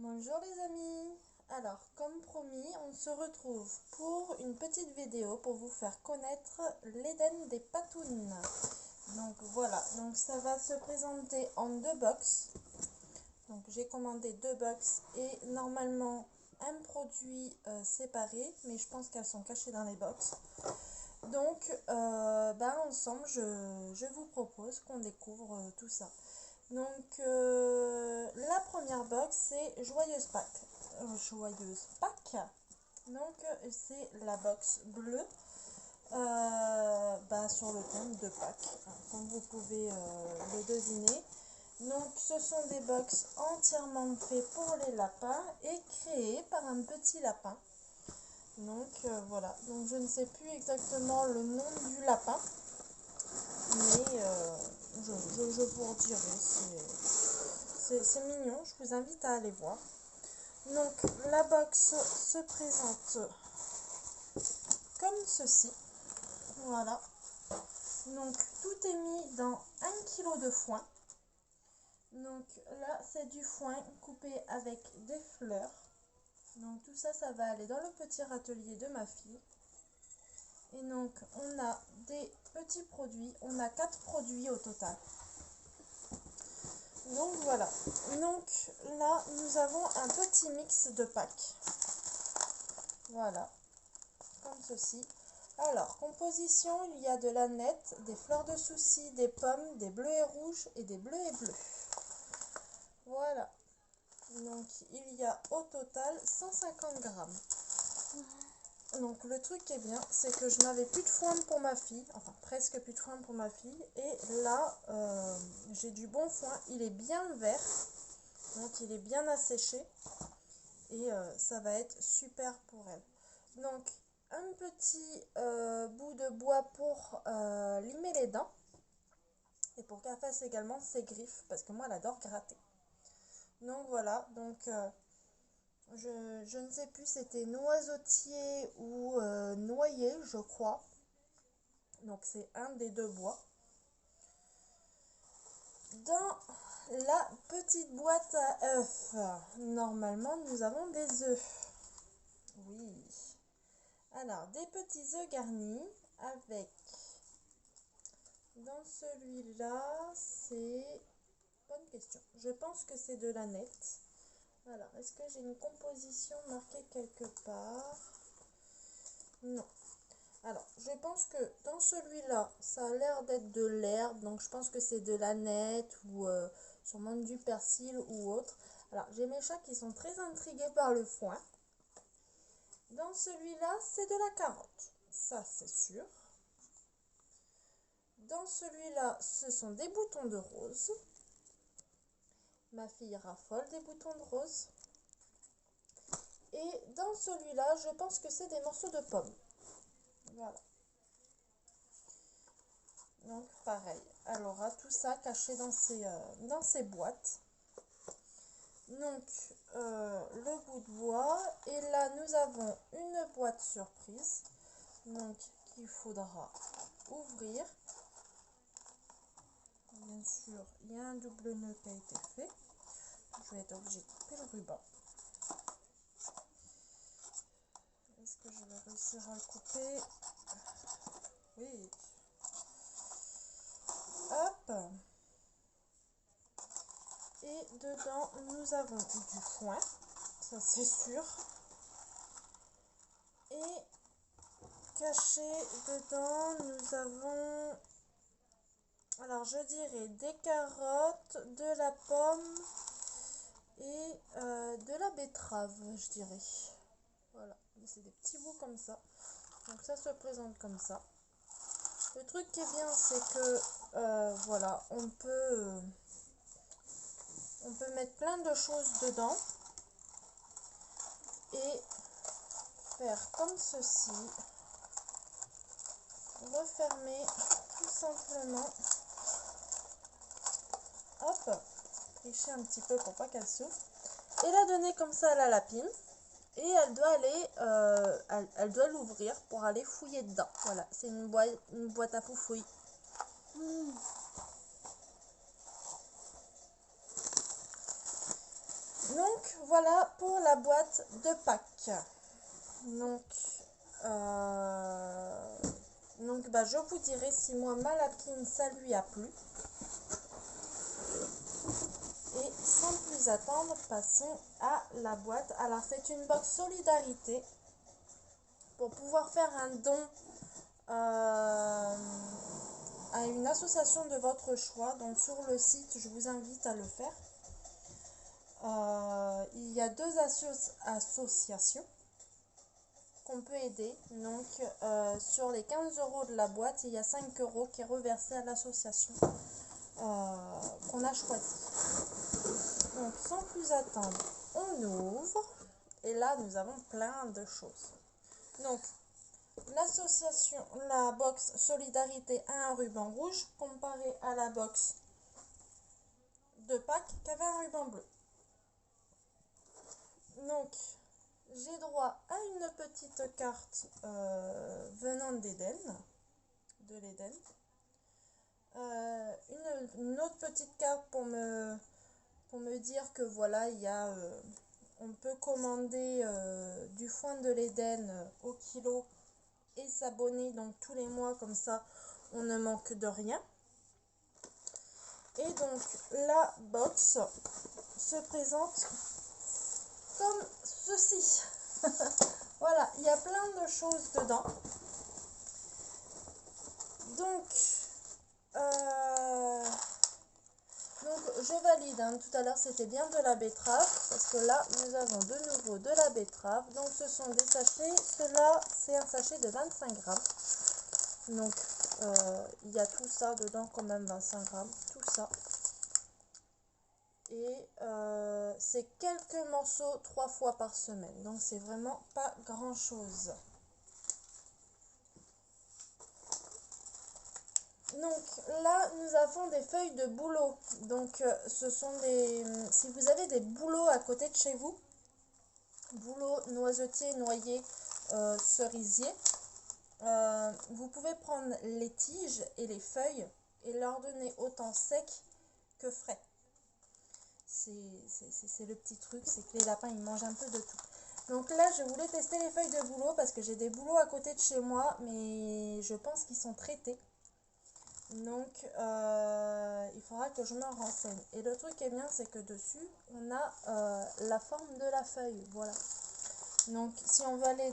Bonjour les amis. Alors, comme promis, on se retrouve pour une petite vidéo pour vous faire connaître l'Éden des Patounes. Donc voilà, donc ça va se présenter en deux box. Donc j'ai commandé deux box et normalement un produit séparé, mais je pense qu'elles sont cachées dans les box. Donc ensemble, je vous propose qu'on découvre tout ça. Donc la première box c'est Joyeuse Pâques. Joyeuse Pâques. Donc c'est la box bleue sur le thème de Pâques, hein, comme vous pouvez le deviner. Donc ce sont des box entièrement faits pour les lapins et créés par un petit lapin. Donc voilà, donc je ne sais plus exactement le nom du lapin, mais je vous redirai. C'est mignon, je vous invite à aller voir. Donc la box se présente comme ceci. Voilà. Donc tout est mis dans 1 kg de foin. Donc là c'est du foin coupé avec des fleurs. Donc tout ça, ça va aller dans le petit râtelier de ma fille. Et donc on a des petits produits, on a 4 produits au total. Donc voilà, donc là nous avons un petit mix de Pâques. Voilà, comme ceci. Alors, composition, il y a de la nette, des fleurs de souci, des pommes, des bleus et rouges et des bleus et bleus. Voilà, donc il y a au total 150 grammes. Donc le truc qui est bien, c'est que je n'avais plus de foin pour ma fille, enfin presque plus de foin pour ma fille, et là j'ai du bon foin, il est bien vert, donc il est bien asséché, et ça va être super pour elle. Donc un petit bout de bois pour limer les dents, et pour qu'elle fasse également ses griffes, parce que moi elle adore gratter. Donc voilà, donc je ne sais plus, c'était noisetier ou noyer, je crois. Donc c'est un des deux bois. Dans la petite boîte à œufs, normalement nous avons des œufs. Oui. Alors des petits œufs garnis avec, dans celui-là, c'est, bonne question, je pense que c'est de la nette. Alors, est-ce que j'ai une composition marquée quelque part? Non. Alors, je pense que dans celui-là, ça a l'air d'être de l'herbe, donc je pense que c'est de la nette ou sûrement du persil ou autre. Alors, j'ai mes chats qui sont très intrigués par le foin. Dans celui-là, c'est de la carotte, ça c'est sûr. Dans celui-là, ce sont des boutons de rose. Ma fille raffole des boutons de rose. Et dans celui-là, je pense que c'est des morceaux de pommes. Voilà. Donc pareil, elle aura tout ça caché dans ces boîtes. Donc le bout de bois, et là nous avons une boîte surprise, donc qu'il faudra ouvrir. Bien sûr, il y a un double nœud qui a été fait. Je vais être obligée de couper le ruban. Est-ce que je vais réussir à le couper? Oui. Hop. Et dedans, nous avons du foin, ça c'est sûr. Et caché dedans, nous avons, alors je dirais des carottes, de la pomme et de la betterave, je dirais. Voilà, c'est des petits bouts comme ça. Donc ça se présente comme ça. Le truc qui est bien, c'est que voilà, on peut mettre plein de choses dedans et faire comme ceci, refermer tout simplement, hop, tricher un petit peu pour pas qu'elle souffre, et la donner comme ça à la lapine, et elle doit aller, elle doit l'ouvrir pour aller fouiller dedans. Voilà, c'est une boîte à foufouille. Donc voilà pour la boîte de Pâques. Donc bah, je vous dirai si moi ma lapine ça lui a plu. Et sans plus attendre, passons à la boîte. Alors c'est une box solidarité pour pouvoir faire un don à une association de votre choix. Donc sur le site, je vous invite à le faire. Il y a deux associations qu'on peut aider. Donc sur les 15 € de la boîte, il y a 5 € qui est reversé à l'association qu'on a choisie. Donc sans plus attendre, on ouvre et là nous avons plein de choses. Donc l'association, la box Solidarité a un ruban rouge comparé à la box de Pâques qui avait un ruban bleu. Donc j'ai droit à une petite carte venant d'Éden, de l'Éden. Une autre petite carte pour me dire que voilà, il y a, on peut commander du foin de l'Éden au kilo et s'abonner donc tous les mois, comme ça on ne manque de rien. Et donc la box se présente comme ceci. Voilà, il y a plein de choses dedans. Donc je valide, hein. Tout à l'heure c'était bien de la betterave, parce que là nous avons de nouveau de la betterave. Donc ce sont des sachets, cela c'est un sachet de 25 grammes. Donc il y a tout ça dedans, quand même 25 grammes, tout ça. Et c'est quelques morceaux 3 fois par semaine, donc c'est vraiment pas grand chose. Donc là nous avons des feuilles de bouleau. Donc ce sont des, si vous avez des bouleaux à côté de chez vous, bouleau, noisetier, noyer, cerisier, vous pouvez prendre les tiges et les feuilles et leur donner autant sec que frais. C'est le petit truc, c'est que les lapins ils mangent un peu de tout. Donc là je voulais tester les feuilles de bouleau parce que j'ai des bouleaux à côté de chez moi, mais je pense qu'ils sont traités. Donc il faudra que je me renseigne. Et le truc qui est bien, c'est que dessus on a la forme de la feuille, voilà. Donc si on veut aller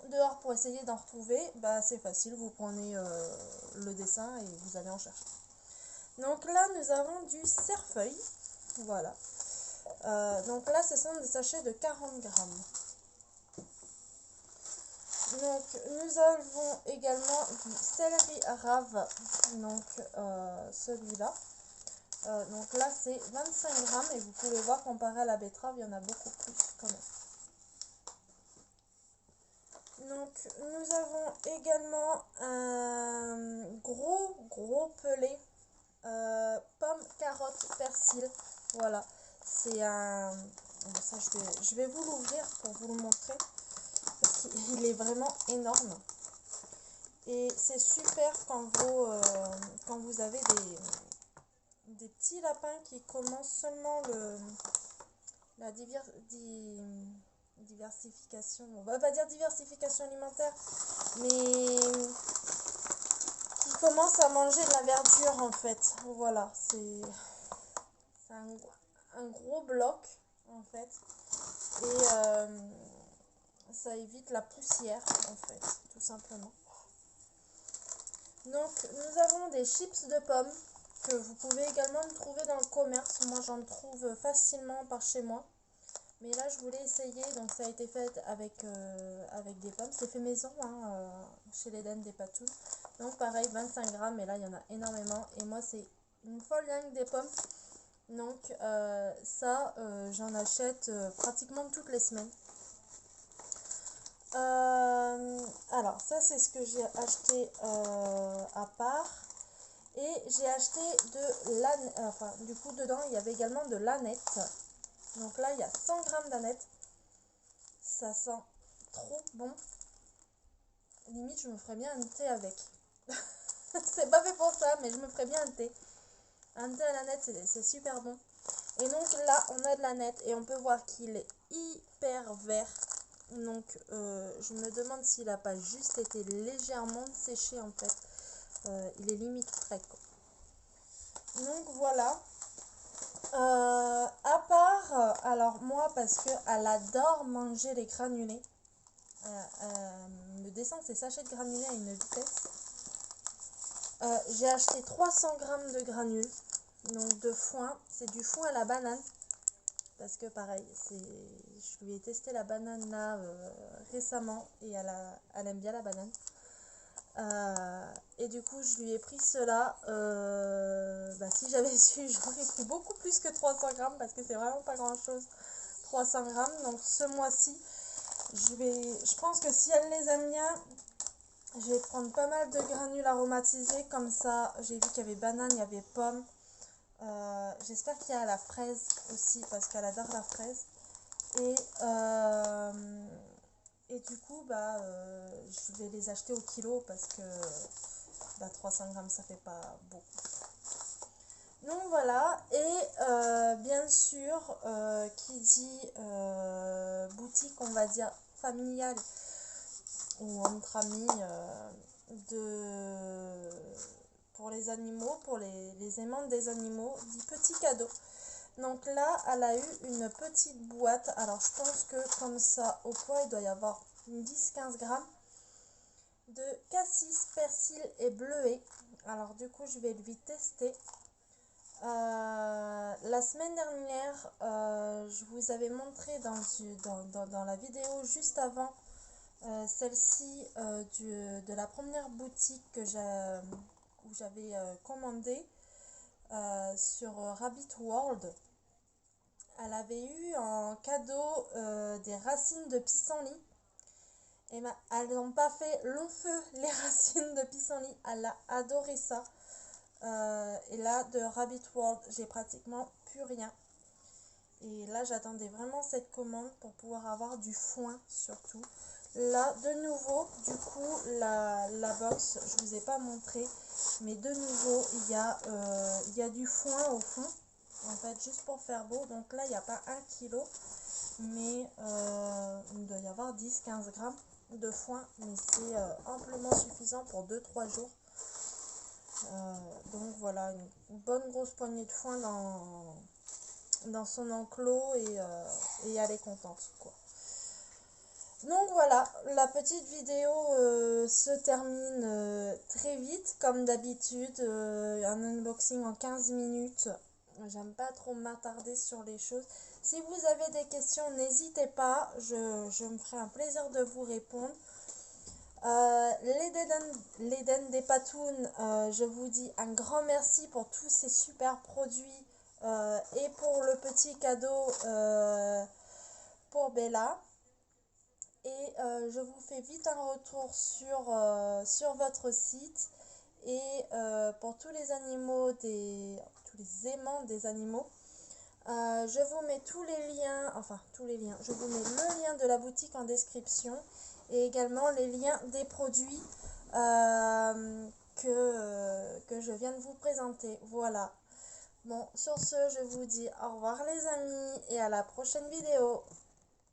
dehors pour essayer d'en retrouver, bah c'est facile, vous prenez le dessin et vous allez en chercher. Donc là nous avons du cerfeuil, voilà. Donc là ce sont des sachets de 40 grammes. Donc nous avons également du céleri rave, donc celui-là. Donc là c'est 25 grammes et vous pouvez voir, comparé à la betterave, il y en a beaucoup plus quand même. Donc nous avons également un gros pelé, pommes, carottes, persil. Voilà, c'est un... Ça, je vais vous l'ouvrir pour vous le montrer. Parce qu'il est vraiment énorme. Et c'est super quand vous avez des petits lapins qui commencent seulement la diversification, on va pas dire diversification alimentaire, mais qui commencent à manger de la verdure en fait. Voilà, c'est un gros bloc en fait. Et ça évite la poussière en fait, tout simplement. Donc nous avons des chips de pommes que vous pouvez également trouver dans le commerce. Moi j'en trouve facilement par chez moi. Mais là je voulais essayer, donc ça a été fait avec des pommes. C'est fait maison, hein, chez l'Éden des Patounes. Donc pareil, 25 grammes, et là il y en a énormément. Et moi c'est une folle dingue des pommes. Donc ça j'en achète pratiquement toutes les semaines. Alors ça c'est ce que j'ai acheté à part. Et j'ai acheté de l'aneth, enfin du coup dedans il y avait également de l'aneth. Donc là il y a 100 grammes d'aneth. Ça sent trop bon. Limite je me ferais bien un thé avec. C'est pas fait pour ça, mais je me ferais bien un thé. Un thé à l'aneth c'est super bon. Et donc là, on a de la nette et on peut voir qu'il est hyper vert. Donc je me demande s'il n'a pas juste été légèrement séché en fait. Il est limite frais quoi. Donc voilà. À part, alors moi parce qu'elle adore manger les granulés. Me descend ses sachets de granulés à une vitesse. J'ai acheté 300 grammes de granules, donc de foin. C'est du foin à la banane. Parce que pareil, je lui ai testé la banane là récemment et elle aime bien la banane. Et du coup, je lui ai pris cela. Si j'avais su, j'aurais pris beaucoup plus que 300 grammes parce que c'est vraiment pas grand chose. 300 grammes. Donc ce mois-ci, je pense que si elle les aime bien, je vais prendre pas mal de granules aromatisés. Comme ça, j'ai vu qu'il y avait banane, il y avait pomme. J'espère qu'il y a la fraise aussi parce qu'elle adore la fraise. Et du coup, je vais les acheter au kilo parce que 300 grammes ça fait pas beaucoup. Donc voilà, et bien sûr, qui dit boutique, on va dire familiale ou entre amis, pour les animaux, pour les aimants des animaux, dit petit cadeau. Donc là, elle a eu une petite boîte. Alors je pense que comme ça, au poids, il doit y avoir 10-15 grammes de cassis, persil et bleuet. Alors du coup, je vais lui tester. La semaine dernière, je vous avais montré dans la vidéo juste avant celle-ci de la première boutique où j'avais commandé sur Rabbit World. Elle avait eu en cadeau des racines de pissenlit. Et elles n'ont pas fait long feu, les racines de pissenlit. Elle a adoré ça. Et là, de Rabbit World, j'ai pratiquement plus rien. Et là, j'attendais vraiment cette commande pour pouvoir avoir du foin surtout. Là, de nouveau, du coup, la box, je ne vous ai pas montré. Mais de nouveau, il y a du foin au fond. En fait, juste pour faire beau. Donc là, il n'y a pas 1 kg. Mais il doit y avoir 10-15 grammes de foin. Mais c'est amplement suffisant pour 2-3 jours. Donc voilà, une bonne grosse poignée de foin dans son enclos et elle est contente quoi. Donc voilà, la petite vidéo se termine très vite comme d'habitude, un unboxing en 15 minutes. J'aime pas trop m'attarder sur les choses. Si vous avez des questions, n'hésitez pas, je me ferai un plaisir de vous répondre. L'Eden des Patounes, je vous dis un grand merci pour tous ces super produits et pour le petit cadeau pour Bella. Et je vous fais vite un retour sur votre site. Et pour tous les animaux, tous les aimants des animaux, je vous mets tous les liens, je vous mets le lien de la boutique en description et également les liens des produits que je viens de vous présenter. Voilà. Bon, sur ce, je vous dis au revoir les amis et à la prochaine vidéo.